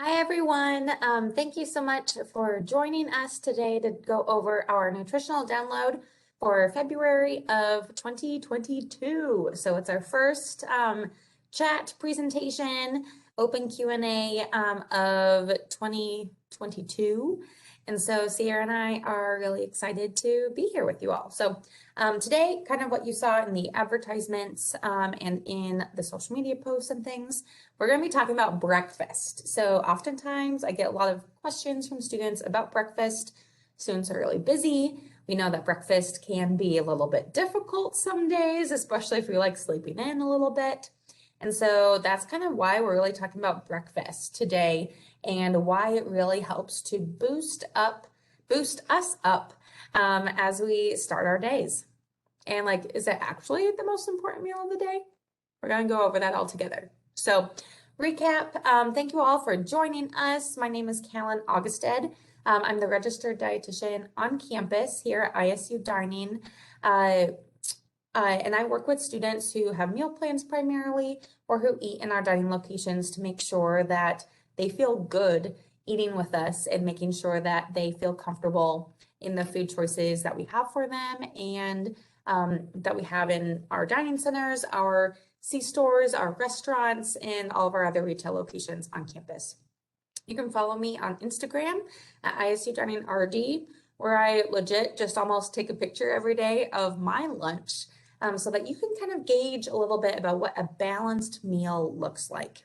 Hi, everyone. Thank you so much for joining us today to go over our nutritional download for February of 2022. So it's our first chat presentation, open Q&A of 2022. And so Sierra and I are really excited to be here with you all. So today, kind of what you saw in the advertisements and in the social media posts and things, we're going to be talking about breakfast. So oftentimes I get a lot of questions from students about breakfast. Students are really busy. We know that breakfast can be a little bit difficult some days, especially if we like sleeping in a little bit. And so that's kind of why we're really talking about breakfast today and why it really helps to boost us up as we start our days. And like, is it actually the most important meal of the day? We're going to go over that all together. So recap, thank you all for joining us. My name is Kallen Augustad. I'm the registered dietitian on campus here at ISU Dining. And I work with students who have meal plans primarily or who eat in our dining locations to make sure that they feel good eating with us and making sure that they feel comfortable in the food choices that we have for them and that we have in our dining centers, our C-stores, our restaurants, and all of our other retail locations on campus. You can follow me on Instagram at ISU Dining RD, where I legit just almost take a picture every day of my lunch so that you can kind of gauge a little bit about what a balanced meal looks like.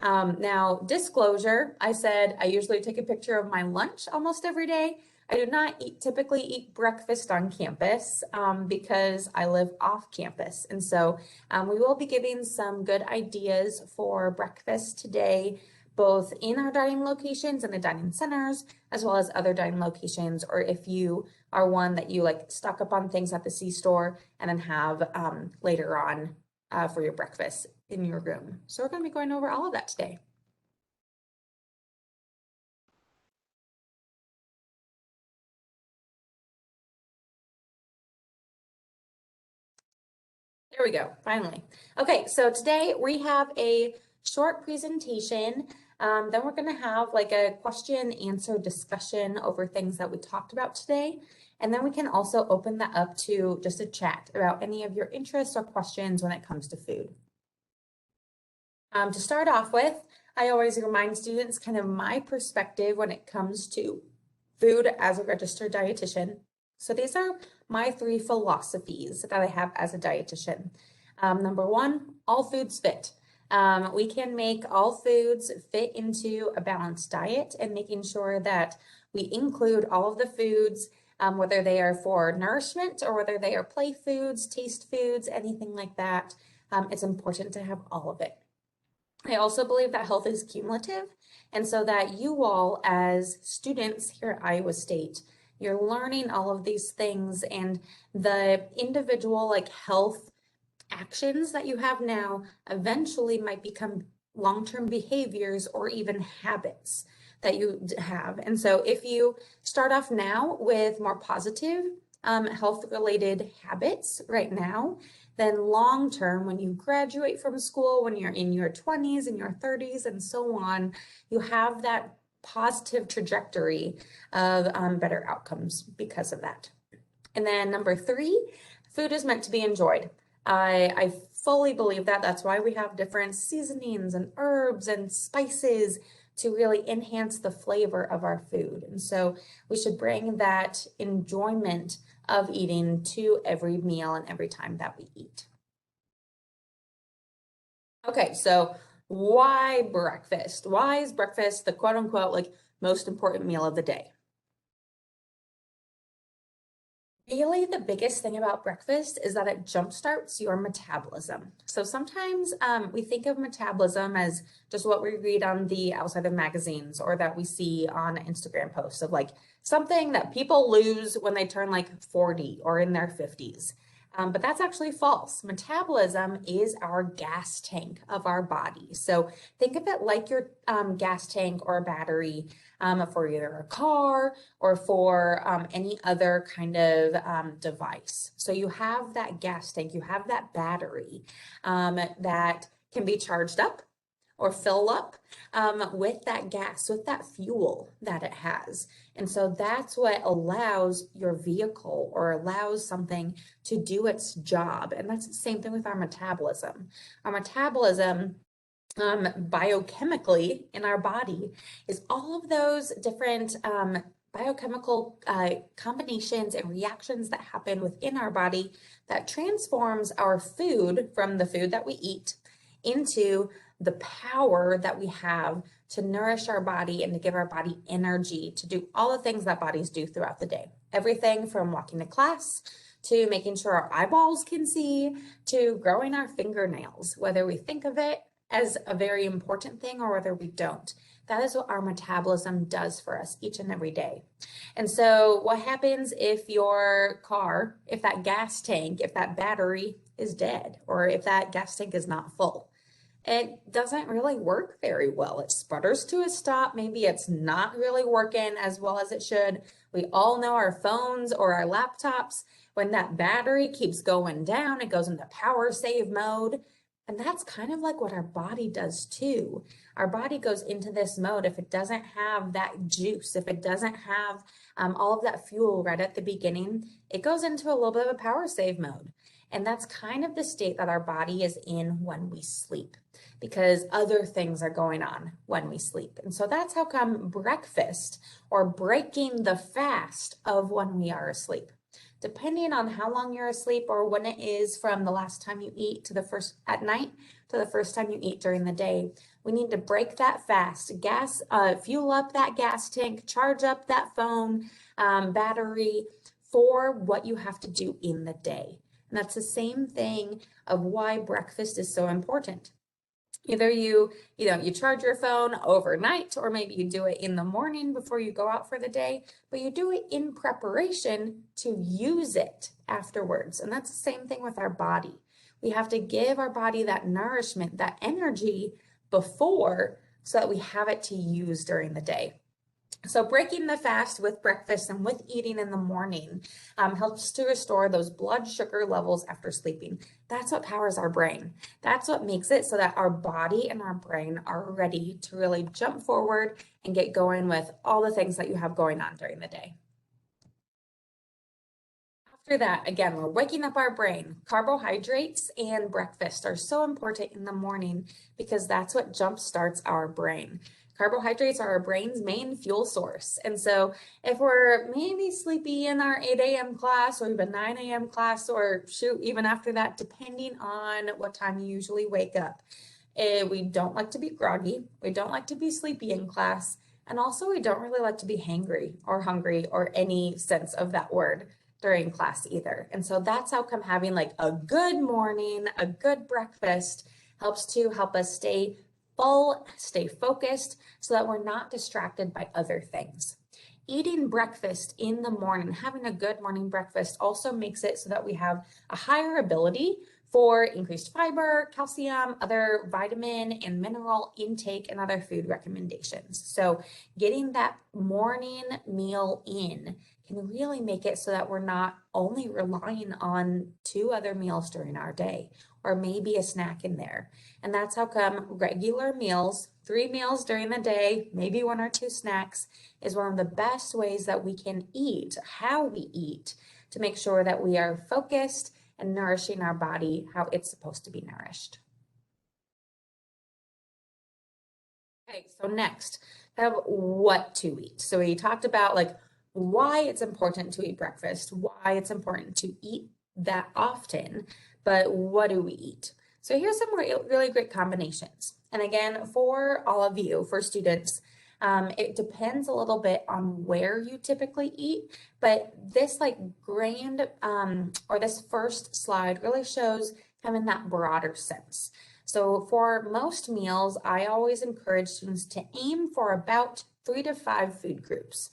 Now, disclosure, I said I usually take a picture of my lunch almost every day. I do not typically eat breakfast on campus because I live off campus. And so we will be giving some good ideas for breakfast today, both in our dining locations and the dining centers, as well as other dining locations, or if you are one that you like stock up on things at the C-store and then have later on for your breakfast in your room. So we're going to be going over all of that today. There we go, finally. Okay, so today we have a short presentation. Then we're going to have like a question answer discussion over things that we talked about today. And then we can also open that up to just a chat about any of your interests or questions when it comes to food. To start off with, I always remind students kind of my perspective when it comes to food as a registered dietitian. So these are my 3 philosophies that I have as a dietitian. Number 1, all foods fit. We can make all foods fit into a balanced diet and making sure that we include all of the foods, whether they are for nourishment or whether they are play foods, taste foods, anything like that. It's important to have all of it. I also believe that health is cumulative, and so that you all as students here at Iowa State, you're learning all of these things, and the individual like health actions that you have now eventually might become long-term behaviors or even habits that you have. And so if you start off now with more positive health-related habits right now, then long-term, when you graduate from school, when you're in your 20s and your 30s and so on, you have that positive trajectory of better outcomes because of that. And then number 3, food is meant to be enjoyed. I fully believe that. That's why we have different seasonings and herbs and spices to really enhance the flavor of our food. And so we should bring that enjoyment of eating to every meal and every time that we eat. Okay, so why breakfast? Why is breakfast the quote unquote like most important meal of the day? Really, the biggest thing about breakfast is that it jumpstarts your metabolism. So sometimes we think of metabolism as just what we read on the outside of magazines or that we see on Instagram posts of like something that people lose when they turn like 40 or in their 50s. But that's actually false. Metabolism is our gas tank of our body. So think of it like your gas tank or a battery for either a car or for any other kind of device. So you have that gas tank, you have that battery that can be charged up or fill up with that gas, with that fuel that it has. And so that's what allows your vehicle or allows something to do its job. And that's the same thing with our metabolism. Our metabolism biochemically in our body is all of those different biochemical combinations and reactions that happen within our body that transforms our food from the food that we eat into the power that we have to nourish our body and to give our body energy to do all the things that bodies do throughout the day. Everything from walking to class, to making sure our eyeballs can see, to growing our fingernails, whether we think of it as a very important thing or whether we don't. That is what our metabolism does for us each and every day. And so what happens if your car, if that gas tank, if that battery is dead, or if that gas tank is not full? It doesn't really work very well. It sputters to a stop. Maybe it's not really working as well as it should. We all know our phones or our laptops, when that battery keeps going down, it goes into power save mode. And that's kind of like what our body does too. Our body goes into this mode if it doesn't have that juice, if it doesn't have all of that fuel right at the beginning, it goes into a little bit of a power save mode. And that's kind of the state that our body is in when we sleep, because other things are going on when we sleep. And so that's how come breakfast, or breaking the fast of when we are asleep, depending on how long you're asleep or when it is from the last time you eat to the first at night to the first time you eat during the day, we need to break that fast, fuel up that gas tank, charge up that phone battery for what you have to do in the day. And that's the same thing of why breakfast is so important. Either you charge your phone overnight, or maybe you do it in the morning before you go out for the day, but you do it in preparation to use it afterwards. And that's the same thing with our body. We have to give our body that nourishment, that energy before, so that we have it to use during the day. So breaking the fast with breakfast and with eating in the morning helps to restore those blood sugar levels after sleeping. That's what powers our brain. That's what makes it so that our body and our brain are ready to really jump forward and get going with all the things that you have going on during the day. After that, again, we're waking up our brain. Carbohydrates and breakfast are so important in the morning because that's what jump starts our brain. Carbohydrates are our brain's main fuel source. And so if we're maybe sleepy in our 8 a.m. class, or even 9 a.m. class, or shoot, even after that, depending on what time you usually wake up, we don't like to be groggy. We don't like to be sleepy in class. And also we don't really like to be hangry or hungry or any sense of that word during class either. And so that's how come having like a good morning, a good breakfast help us stay full, stay focused, so that we're not distracted by other things. Eating breakfast in the morning, having a good morning breakfast, also makes it so that we have a higher ability for increased fiber, calcium, other vitamin and mineral intake, and other food recommendations. So getting that morning meal in can really make it so that we're not only relying on 2 other meals during our day, or maybe a snack in there. And that's how come regular meals, 3 meals during the day, maybe 1 or 2 snacks, is one of the best ways that we can eat, how we eat, to make sure that we are focused and nourishing our body how it's supposed to be nourished. Okay, so next, what to eat. So we talked about like why it's important to eat breakfast, why it's important to eat that often, but what do we eat? So here's some really great combinations. And again, for all of you, for students, it depends a little bit on where you typically eat, but this or this first slide really shows kind of in that broader sense. So for most meals, I always encourage students to aim for about 3 to 5 food groups.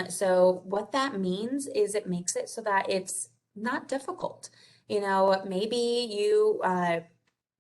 So what that means is it makes it so that it's not difficult. Maybe you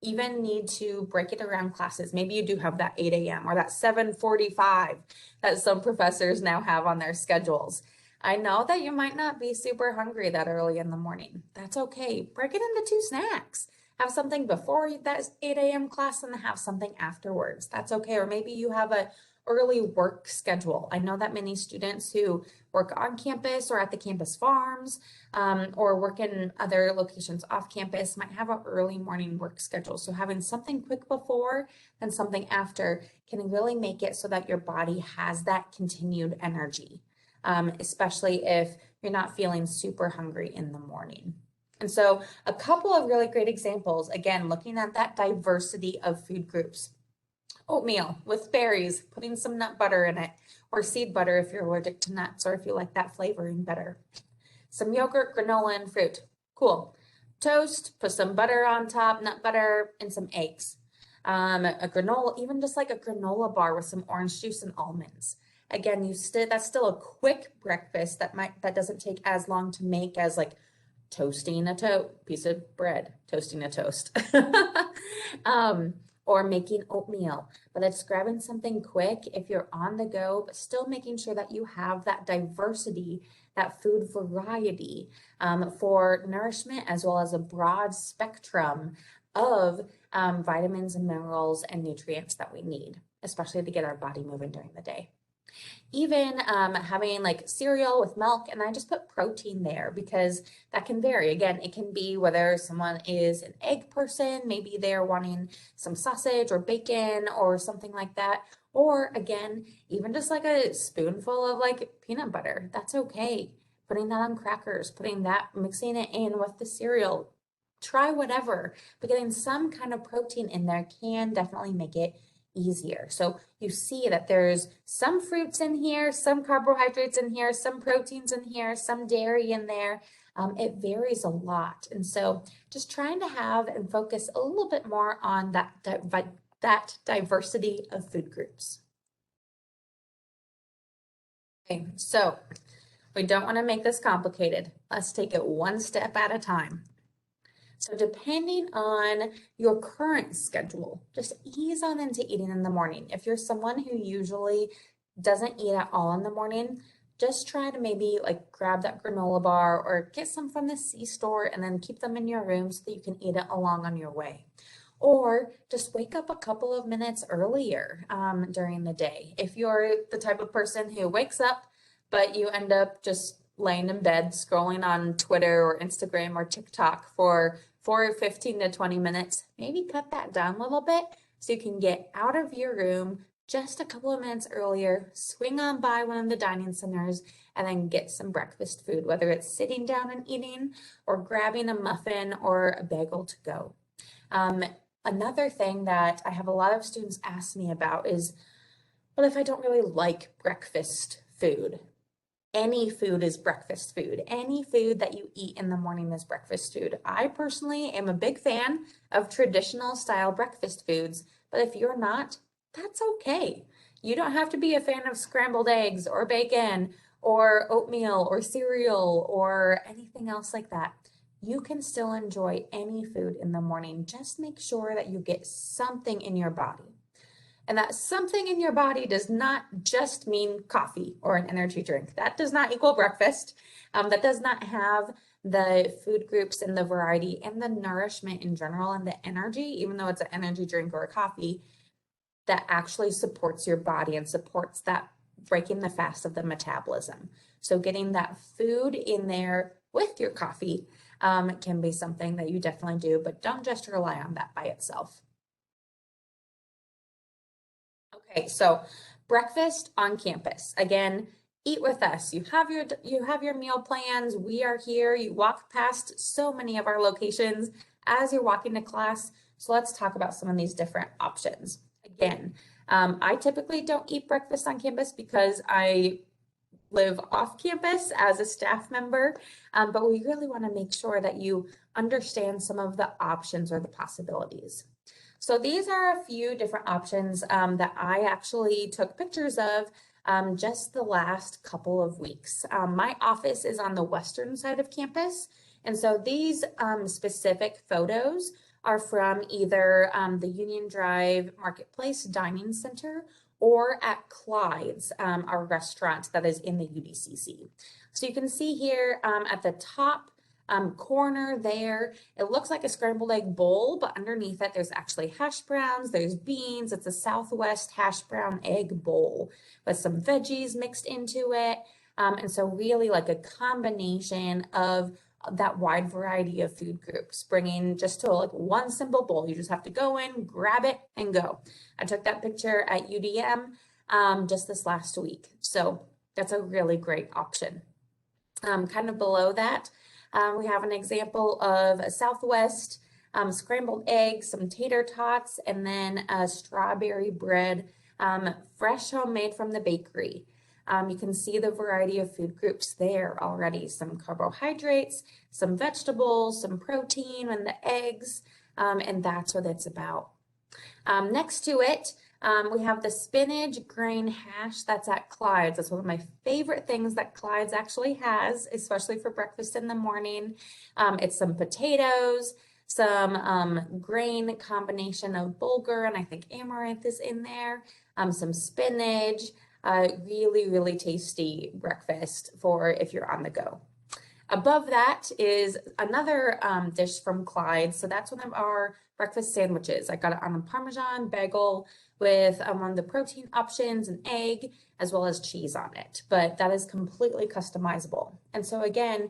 even need to break it around classes. Maybe you do have that 8 a.m. or that 7:45 that some professors now have on their schedules. I know that you might not be super hungry that early in the morning. That's okay. Break it into 2 snacks. have something before that 8 a.m. class and have something afterwards. That's okay. Or maybe you have a early work schedule. I know that many students who work on campus or at the campus farms or work in other locations off campus might have an early morning work schedule. So having something quick before and something after can really make it so that your body has that continued energy, especially if you're not feeling super hungry in the morning. And so a couple of really great examples, again, looking at that diversity of food groups. Oatmeal with berries, putting some nut butter in it, or seed butter if you're allergic to nuts or if you like that flavoring better. Some yogurt, granola, and fruit. Cool. Toast, put some butter on top, nut butter, and some eggs. A granola, even just like a granola bar with some orange juice and almonds. Again, that's still a quick breakfast that doesn't take as long to make as like toasting a piece of bread, toasting a toast. Or making oatmeal, but it's grabbing something quick if you're on the go, but still making sure that you have that diversity, that food variety for nourishment, as well as a broad spectrum of vitamins and minerals and nutrients that we need, especially to get our body moving during the day. Even having like cereal with milk, and I just put protein there because that can vary. Again, it can be whether someone is an egg person, maybe they're wanting some sausage or bacon or something like that. Or again, even just like a spoonful of like peanut butter, that's okay. Putting that on crackers, mixing it in with the cereal. Try whatever, but getting some kind of protein in there can definitely make it easier. So you see that there's some fruits in here, some carbohydrates in here, some proteins in here, some dairy in there. It varies a lot. And so just trying to have and focus a little bit more on that diversity of food groups. Okay, so we don't want to make this complicated. Let's take it one step at a time. So depending on your current schedule, just ease on into eating in the morning. If you're someone who usually doesn't eat at all in the morning, just try to maybe like grab that granola bar or get some from the C-store and then keep them in your room so that you can eat it along on your way. Or just wake up a couple of minutes earlier during the day. If you're the type of person who wakes up, but you end up just laying in bed scrolling on Twitter or Instagram or TikTok for 15 to 20 minutes, maybe cut that down a little bit so you can get out of your room just a couple of minutes earlier, swing on by one of the dining centers, and then get some breakfast food, whether it's sitting down and eating or grabbing a muffin or a bagel to go. Another thing that I have a lot of students ask me about is, what if I don't really like breakfast food? Any food is breakfast food. Any food that you eat in the morning is breakfast food. I personally am a big fan of traditional style breakfast foods, but if you're not, that's okay. You don't have to be a fan of scrambled eggs or bacon or oatmeal or cereal or anything else like that. You can still enjoy any food in the morning. Just make sure that you get something in your body. And that something in your body does not just mean coffee or an energy drink. That does not equal breakfast. That does not have the food groups and the variety and the nourishment in general and the energy, even though it's an energy drink or a coffee, that actually supports your body and supports that breaking the fast of the metabolism. So getting that food in there with your coffee can be something that you definitely do, but don't just rely on that by itself. Okay, so breakfast on campus. Again, eat with us. You have your meal plans. We are here. You walk past so many of our locations as you're walking to class. So let's talk about some of these different options. Again, I typically don't eat breakfast on campus because I live off campus as a staff member, but we really want to make sure that you understand some of the options or the possibilities. So these are a few different options that I actually took pictures of just the last couple of weeks. My office is on the western side of campus, and so these specific photos are from either the Union Drive Marketplace Dining Center or at Clyde's, our restaurant that is in the UDCC. So you can see here at the top corner there. It looks like a scrambled egg bowl, but underneath it, there's actually hash browns, there's beans. It's a Southwest hash brown egg bowl with some veggies mixed into it. And so really like a combination of that wide variety of food groups, bringing just to like one simple bowl. You just have to go in, grab it, and go. I took that picture at UDM just this last week. So that's a really great option. Kind of below that, we have an example of a Southwest scrambled eggs, some tater tots, and then a strawberry bread, fresh homemade from the bakery. You can see the variety of food groups there already. Some carbohydrates, some vegetables, some protein, and the eggs, and that's what it's about. Next to it, we have the spinach grain hash that's at Clyde's. That's one of my favorite things that Clyde's actually has, especially for breakfast in the morning. It's some potatoes, some grain combination of bulgur, and I think amaranth is in there, some spinach, really, really tasty breakfast for if you're on the go. Above that is another dish from Clyde's. So that's one of our breakfast sandwiches. I got it on a Parmesan bagel with one of the protein options, an egg, as well as cheese on it. But that is completely customizable. And so again,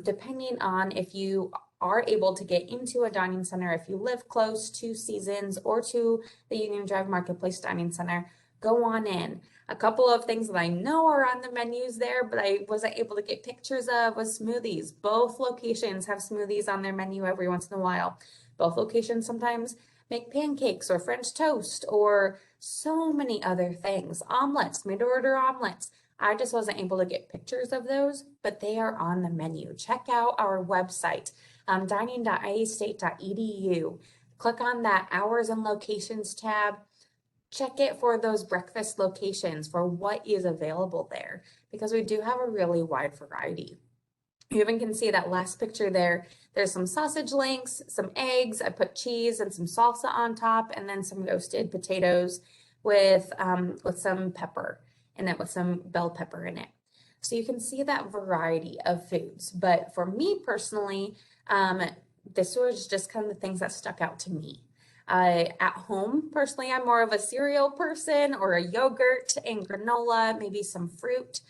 depending on if you are able to get into a dining center, if you live close to Seasons or to the Union Drive Marketplace Dining Center, go on in. A couple of things that I know are on the menus there, but I wasn't able to get pictures of was smoothies. Both locations have smoothies on their menu every once in a while. Both locations sometimes make pancakes or French toast or so many other things. Omelets, made to order omelets. I just wasn't able to get pictures of those, but they are on the menu. Check out our website, dining.iastate.edu. Click on that hours and locations tab. Check it for those breakfast locations for what is available there, because we do have a really wide variety. You even can see that last picture there. There's some sausage links, some eggs. I put cheese and some salsa on top, and then some roasted potatoes with some pepper in it, with some bell pepper in it. So you can see that variety of foods. But for me personally, this was just kind of the things that stuck out to me. At home, personally, I'm more of a cereal person or a yogurt and granola, maybe some fruit.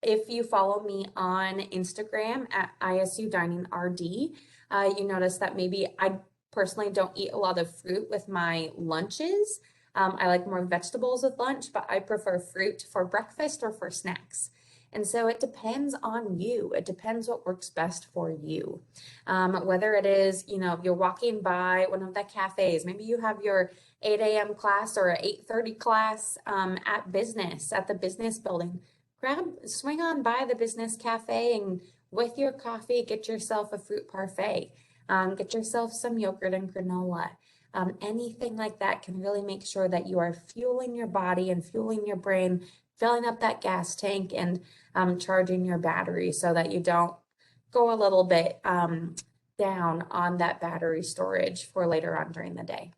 If you follow me on Instagram at ISU Dining RD, you notice that maybe I personally don't eat a lot of fruit with my lunches. I like more vegetables with lunch, but I prefer fruit for breakfast or for snacks. And so it depends on you. It depends what works best for you. Whether it is, you're walking by one of the cafes, maybe you have your 8 a.m. class or an 8:30 class at the business building. Swing on by the business cafe and with your coffee, get yourself a fruit parfait. Get yourself some yogurt and granola. Anything like that can really make sure that you are fueling your body and fueling your brain, filling up that gas tank and charging your battery so that you don't go a little bit down on that battery storage for later on during the day.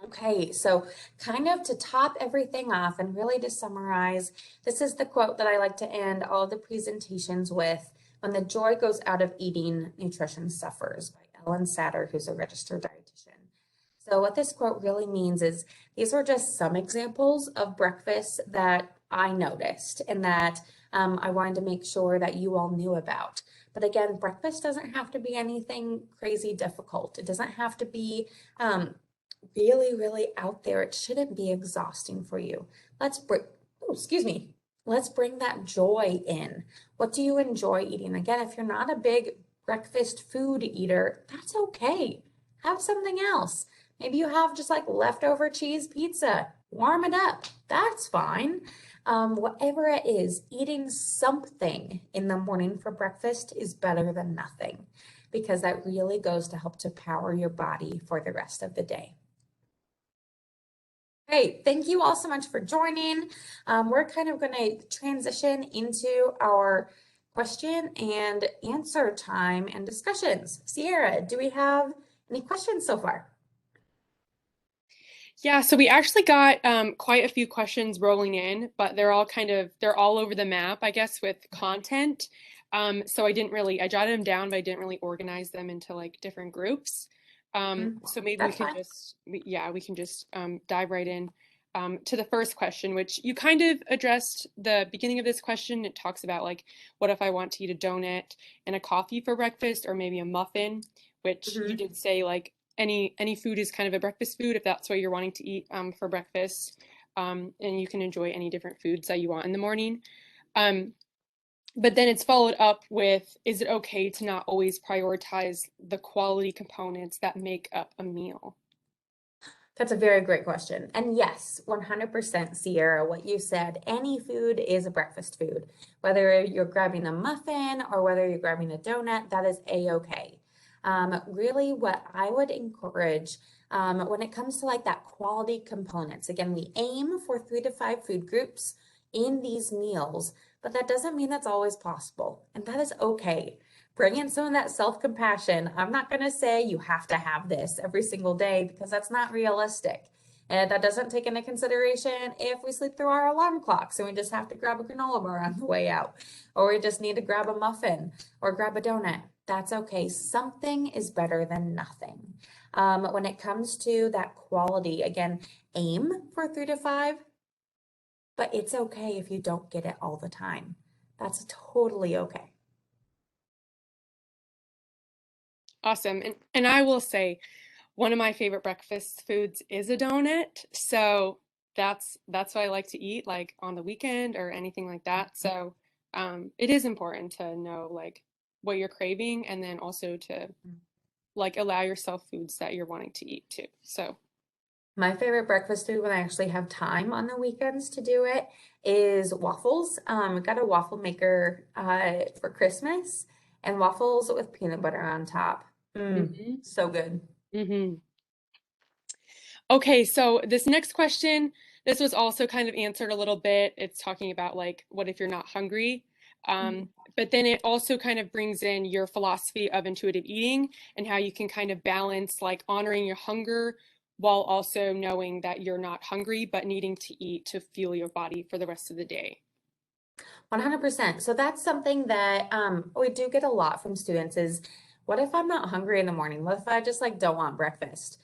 Okay, so kind of to top everything off and really to summarize, this is the quote that I like to end all the presentations with: "When the joy goes out of eating, nutrition suffers," by Kallen Augustad, who's a registered dietitian. So what this quote really means is these are just some examples of breakfasts that I noticed and that I wanted to make sure that you all knew about. But again, breakfast doesn't have to be anything crazy difficult. It doesn't have to be really, really out there. It shouldn't be exhausting for you. Let's bring that joy in. What do you enjoy eating? Again, if you're not a big breakfast food eater, that's okay. Have something else. Maybe you have just like leftover cheese pizza. Warm it up. That's fine. Whatever it is, eating something in the morning for breakfast is better than nothing, because that really goes to help to power your body for the rest of the day. Great. Thank you all so much for joining. We're kind of going to transition into our question and answer time and discussions. Sierra, do we have any questions so far? Yeah, so we actually got quite a few questions rolling in, but they're all over the map, I guess, with content. So I jotted them down, but I didn't really organize them into like different groups. Mm, So maybe that's fine. we can just dive right in to the first question, which you kind of addressed the beginning of this question. It talks about like, what if I want to eat a donut and a coffee for breakfast, or maybe a muffin, which you Mhm. did say like any food is kind of a breakfast food if that's what you're wanting to eat for breakfast. And you can enjoy any different foods that you want in the morning. Um, but then it's followed up with, is it okay to not always prioritize the quality components that make up a meal? That's a very great question. And yes, 100% Sierra, what you said, any food is a breakfast food. Whether you're grabbing a muffin or whether you're grabbing a donut, that is a-okay. Really, what I would encourage when it comes to like that quality components, again, we aim for 3 to 5 food groups in these meals, but that doesn't mean that's always possible. And that is okay. Bring in some of that self-compassion. I'm not going to say you have to have this every single day because that's not realistic. And that doesn't take into consideration if we sleep through our alarm clocks and we just have to grab a granola bar on the way out, or we just need to grab a muffin or grab a donut. That's okay. Something is better than nothing. When it comes to that quality, again, aim for 3 to 5, but it's okay if you don't get it all the time. That's totally okay. Awesome. And I will say one of my favorite breakfast foods is a donut. So that's what I like to eat like on the weekend or anything like that. So it is important to know like what you're craving, and then also to like allow yourself foods that you're wanting to eat too. So My favorite breakfast food when I actually have time on the weekends to do it is waffles. Got a waffle maker for Christmas and waffles with peanut butter on top. hmm So good. hmm Okay, so this next question, this was also kind of answered a little bit. It's talking about like, what if you're not hungry? Mhm. But then it also kind of brings in your philosophy of intuitive eating and how you can kind of balance like honoring your hunger while also knowing that you're not hungry, but needing to eat to fuel your body for the rest of the day. 100%. So that's something that we do get a lot from students is, what if I'm not hungry in the morning? What if I just like don't want breakfast?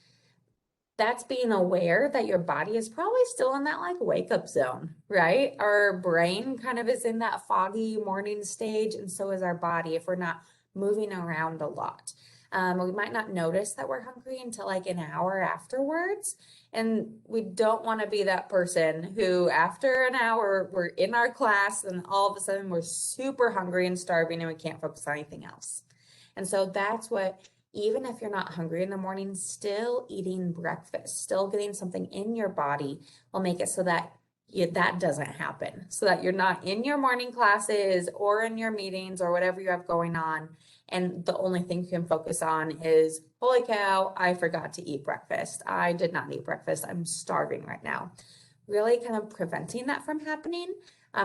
That's being aware that your body is probably still in that like wake up zone, right? Our brain kind of is in that foggy morning stage, and so is our body if we're not moving around a lot. We might not notice that we're hungry until like an hour afterwards. And we don't want to be that person who, after an hour, we're in our class and all of a sudden we're super hungry and starving and we can't focus on anything else. And so that's what, even if you're not hungry in the morning, still eating breakfast, still getting something in your body will make it so that that doesn't happen. So that you're not in your morning classes or in your meetings or whatever you have going on. And the only thing you can focus on is, holy cow, I forgot to eat breakfast. I did not eat breakfast. I'm starving right now. Really kind of preventing that from happening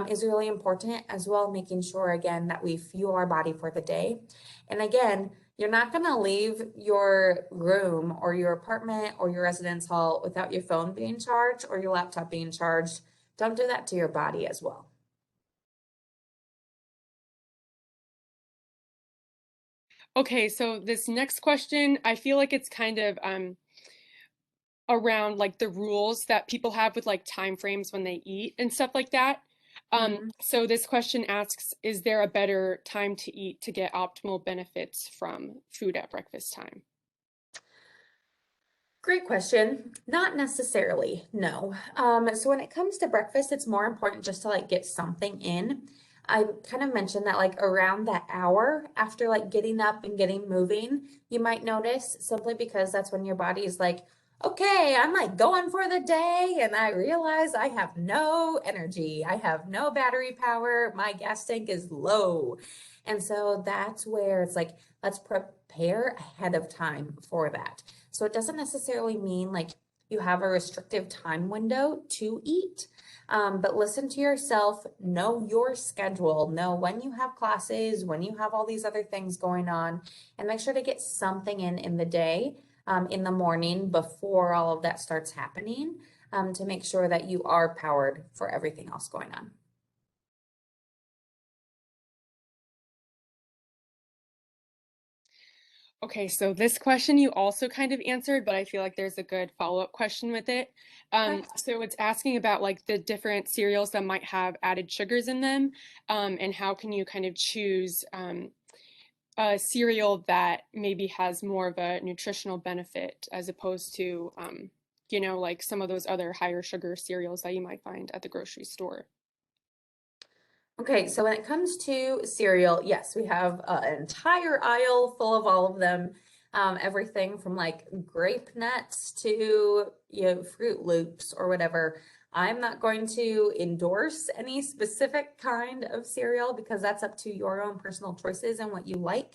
is really important, as well, making sure again that we fuel our body for the day. And again, you're not going to leave your room or your apartment or your residence hall without your phone being charged or your laptop being charged. Don't do that to your body as well. Okay, so this next question, I feel like it's kind of around like the rules that people have with like time frames when they eat and stuff like that. Mhm. So this question asks, is there a better time to eat to get optimal benefits from food at breakfast time? Great question. Not necessarily, no. So when it comes to breakfast, it's more important just to like get something in. I kind of mentioned that like around that hour after like getting up and getting moving, you might notice, simply because that's when your body is like, okay, I'm like going for the day, and I realize I have no energy. I have no battery power. My gas tank is low. And so that's where it's like, let's prepare ahead of time for that. So it doesn't necessarily mean like you have a restrictive time window to eat, but listen to yourself, know your schedule, know when you have classes, when you have all these other things going on, and make sure to get something in the day. in the morning before all of that starts happening, to make sure that you are powered for everything else going on. Okay, so this question you also kind of answered, but I feel like there's a good follow-up question with it. So it's asking about like the different cereals that might have added sugars in them, and how can you kind of choose a cereal that maybe has more of a nutritional benefit as opposed to, you know, like some of those other higher sugar cereals that you might find at the grocery store. Okay, so when it comes to cereal, yes, we have an entire aisle full of all of them. Everything from like grape nuts to, Fruit Loops or whatever. I'm not going to endorse any specific kind of cereal because that's up to your own personal choices and what you like.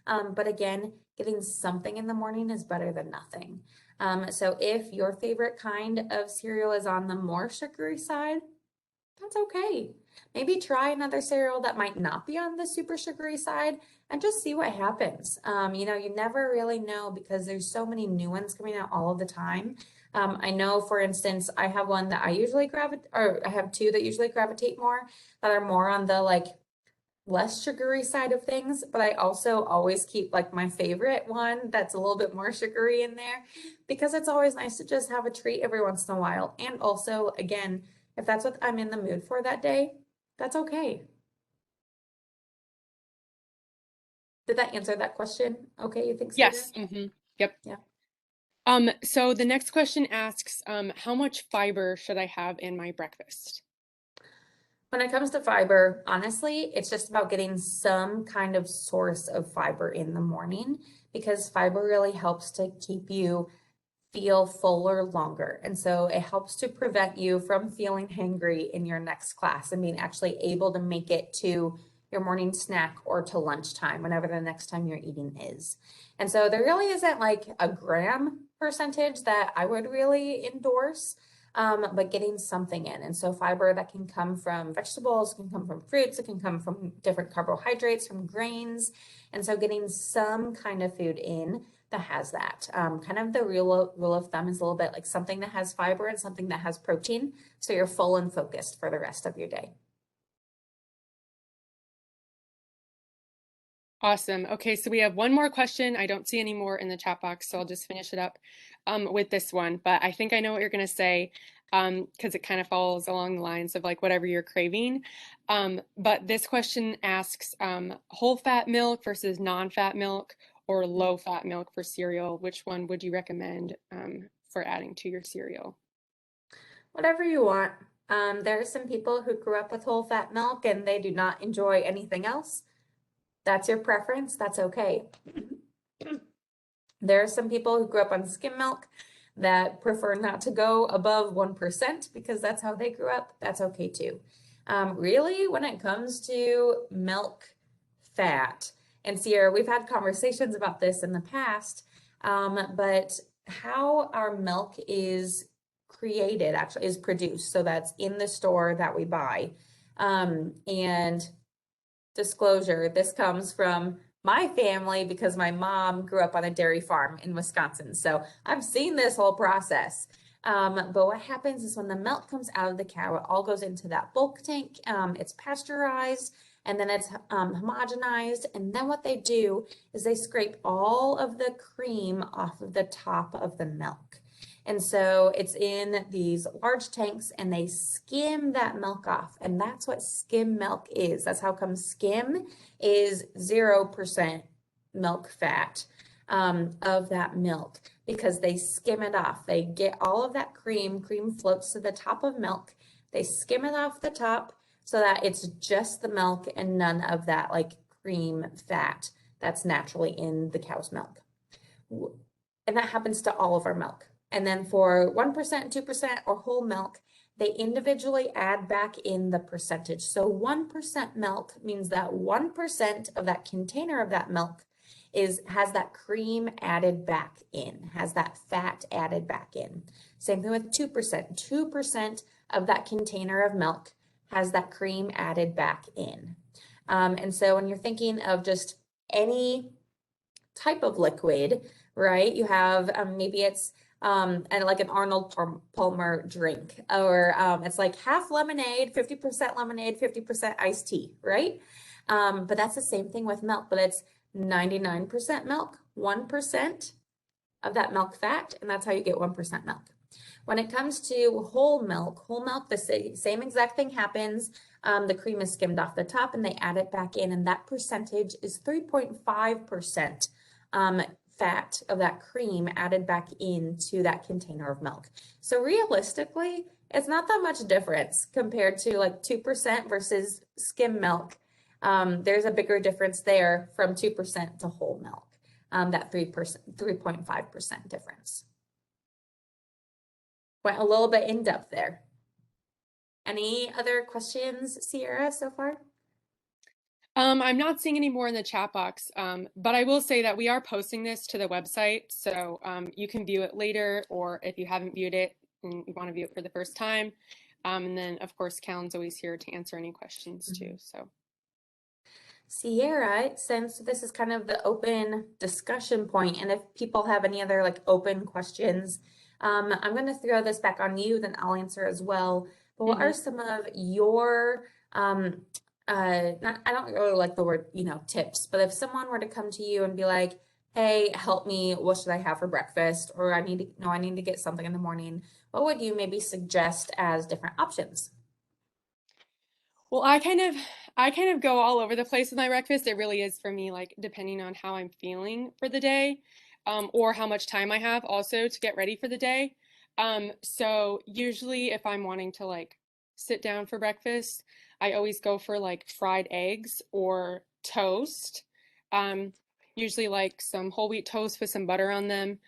But again, getting something in the morning is better than nothing. So if your favorite kind of cereal is on the more sugary side, that's okay. Maybe try another cereal that might not be on the super sugary side and just see what happens. You never really know because there's so many new ones coming out all of the time. I know, for instance, I have one that I usually gravitate, or I have two that usually gravitate more, that are more on the like less sugary side of things, but I also always keep like my favorite one that's a little bit more sugary in there because it's always nice to just have a treat every once in a while. And also, again, if that's what I'm in the mood for that day, that's okay. Did that answer that question? Okay, you think so, Jen? Yes. Yep. Yeah. So the next question asks, how much fiber should I have in my breakfast? When it comes to fiber, honestly, it's just about getting some kind of source of fiber in the morning because fiber really helps to keep you feel fuller longer. And so it helps to prevent you from feeling hangry in your next class and being actually able to make it to your morning snack or to lunchtime, whenever the next time you're eating is. And so there really isn't like a gram percentage that I would really endorse. But getting something in. And so fiber that can come from vegetables, can come from fruits, it can come from different carbohydrates, from grains. And so getting some kind of food in that has that. Kind of the rule of thumb is a little bit like something that has fiber and something that has protein. So you're full and focused for the rest of your day. Awesome. Okay, so we have one more question. I don't see any more in the chat box, so I'll just finish it up with this one. But I think I know what you're going to say because it kind of follows along the lines of like whatever you're craving. But this question asks whole fat milk versus non-fat milk or low fat milk for cereal. Which one would you recommend for adding to your cereal? Whatever you want. There are some people who grew up with whole fat milk and they do not enjoy anything else. That's your preference. That's okay. There are some people who grew up on skim milk that prefer not to go above 1% because that's how they grew up. That's okay too. Really, when it comes to milk fat, and Sierra, we've had conversations about this in the past, but how our milk is created, actually is produced. So that's in the store that we buy. And disclosure, this comes from my family because my mom grew up on a dairy farm in Wisconsin. So I've seen this whole process. But what happens is when the milk comes out of the cow, it all goes into that bulk tank. It's pasteurized and then it's homogenized. And then what they do is they scrape all of the cream off of the top of the milk. And so it's in these large tanks and they skim that milk off. And that's what skim milk is. That's how come skim is 0% milk fat of that milk because they skim it off. They get all of that cream floats to the top of milk. They skim it off the top so that it's just the milk and none of that like cream fat that's naturally in the cow's milk. And that happens to all of our milk. And then for 1%, 2%, or whole milk, they individually add back in the percentage. So 1% milk means that 1% of that container of that milk has that cream added back in, has that fat added back in. Same thing with 2%. 2% of that container of milk has that cream added back in. And so when you're thinking of just any type of liquid, right? You have maybe it's and like an Arnold Palmer drink, or it's like half lemonade, 50% lemonade, 50% iced tea, right? But that's the same thing with milk, but it's 99% milk, 1% of that milk fat, and that's how you get 1% milk. When it comes to whole milk, the same exact thing happens. The cream is skimmed off the top and they add it back in, and that percentage is 3.5% fat of that cream added back into that container of milk. So realistically, it's not that much difference compared to like 2% versus skim milk. There's a bigger difference there from 2% to whole milk, that 3.5% difference. Went a little bit in depth there. Any other questions, Sierra, so far? I'm not seeing any more in the chat box, but I will say that we are posting this to the website, so you can view it later, or if you haven't viewed it and you want to view it for the first time. And then, of course, Kallen's always here to answer any questions too. So, Sierra, since this is kind of the open discussion point, and if people have any other like open questions, I'm going to throw this back on you, then I'll answer as well. But what are some of your I don't really like the word, tips, but if someone were to come to you and be like, hey, help me, what should I have for breakfast? Or I need to get something in the morning, what would you maybe suggest as different options? well, I kind of go all over the place with my breakfast. It really is for me, like depending on how I'm feeling for the day, or how much time I have also to get ready for the day. So usually if I'm wanting to like sit down for breakfast, I always go for like fried eggs or toast. Um, Usually like some whole wheat toast with some butter on them.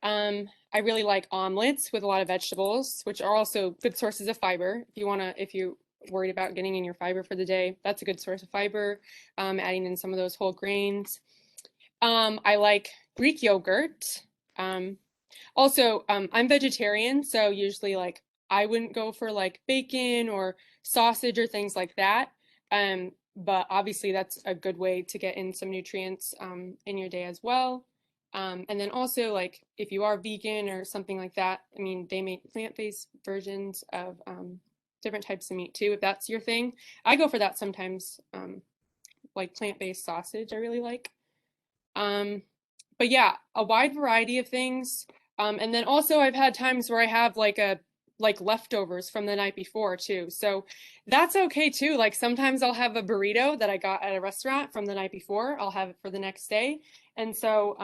I really like omelets with a lot of vegetables, which are also good sources of fiber. If you're worried about getting in your fiber for the day, that's a good source of fiber. Adding in some of those whole grains. I like Greek yogurt. Um, I'm vegetarian, so usually like I wouldn't go for like bacon or sausage or things like that. But obviously that's a good way to get in some nutrients in your day as well. And then also like if you are vegan or something like that, I mean they make plant-based versions of different types of meat too, if that's your thing. I go for that sometimes, like plant-based sausage I really like. Um, but yeah, a wide variety of things. And then also I've had times where I have like leftovers from the night before too. So that's okay too. Like sometimes I'll have a burrito that I got at a restaurant from the night before. I'll have it for the next day. And so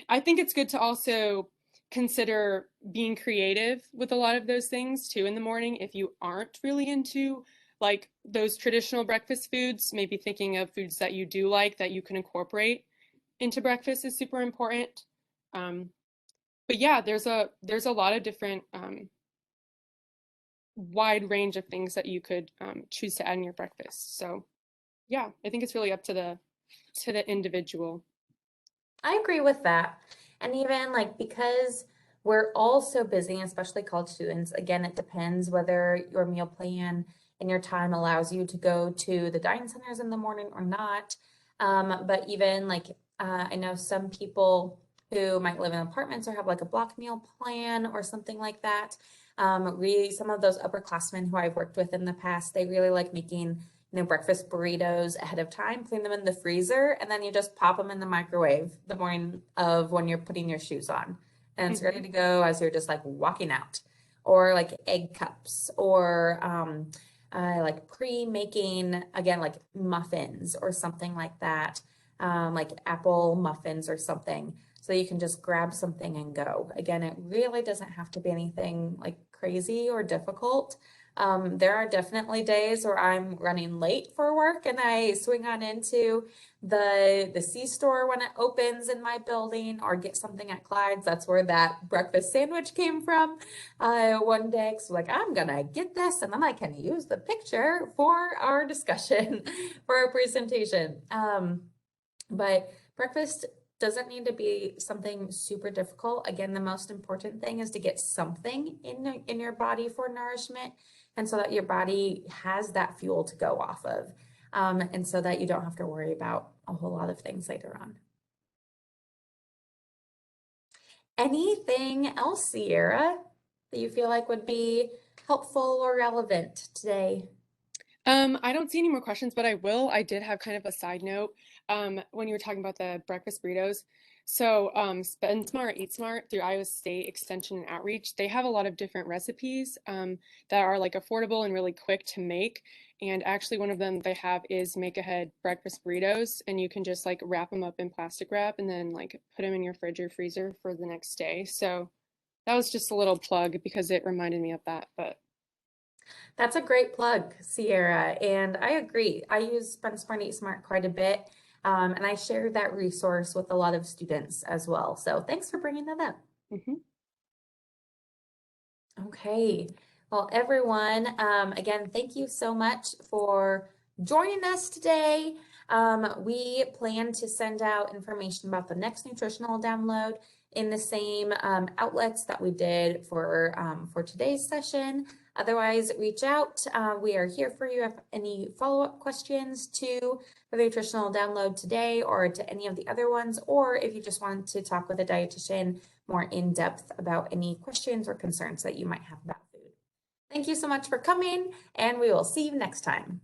I think it's good to also consider being creative with a lot of those things too in the morning if you aren't really into like those traditional breakfast foods, maybe thinking of foods that you do like that you can incorporate into breakfast is super important. Um, but yeah, there's a lot of different wide range of things that you could choose to add in your breakfast. So yeah, I think it's really up to the individual. I agree with that. And even like because we're all so busy, especially college students, again, it depends whether your meal plan and your time allows you to go to the dining centers in the morning or not. But even like I know some people who might live in apartments or have like a block meal plan or something like that. Really, some of those upperclassmen who I've worked with in the past, they really like making breakfast burritos ahead of time, clean them in the freezer, and then you just pop them in the microwave the morning of when you're putting your shoes on. And it's ready to go as you're just like walking out. Or like egg cups, or like pre-making, again, like muffins or something like that, like apple muffins or something. So you can just grab something and go. Again, it really doesn't have to be anything like crazy or difficult. There are definitely days where I'm running late for work and I swing on into the C-store when it opens in my building, or get something at Clyde's. That's where that breakfast sandwich came from one day. So like, I'm gonna get this and then I can use the picture for our discussion, for our presentation. But breakfast doesn't need to be something super difficult. Again, the most important thing is to get something in your body for nourishment, and so that your body has that fuel to go off of, and so that you don't have to worry about a whole lot of things later on. Anything else, Sierra, that you feel like would be helpful or relevant today? I don't see any more questions, but I will. I did have kind of a side note when you were talking about the breakfast burritos. So, Spend Smart, Eat Smart through Iowa State Extension and Outreach, they have a lot of different recipes that are like affordable and really quick to make. And actually, one of them they have is make ahead breakfast burritos, and you can just like wrap them up in plastic wrap and then like put them in your fridge or freezer for the next day. So, that was just a little plug because it reminded me of that. But That's a great plug, Sierra. And I agree. I use Spend Smart, Eat Smart quite a bit. And I share that resource with a lot of students as well. So thanks for bringing that up. mhm. Okay. Well, everyone, again, thank you so much for joining us today. We plan to send out information about the next nutritional download in the same outlets that we did for today's session. Otherwise, reach out. We are here for you if any follow-up questions to the nutritional download today or to any of the other ones, or if you just want to talk with a dietitian more in depth about any questions or concerns that you might have about food. Thank you so much for coming, and we will see you next time.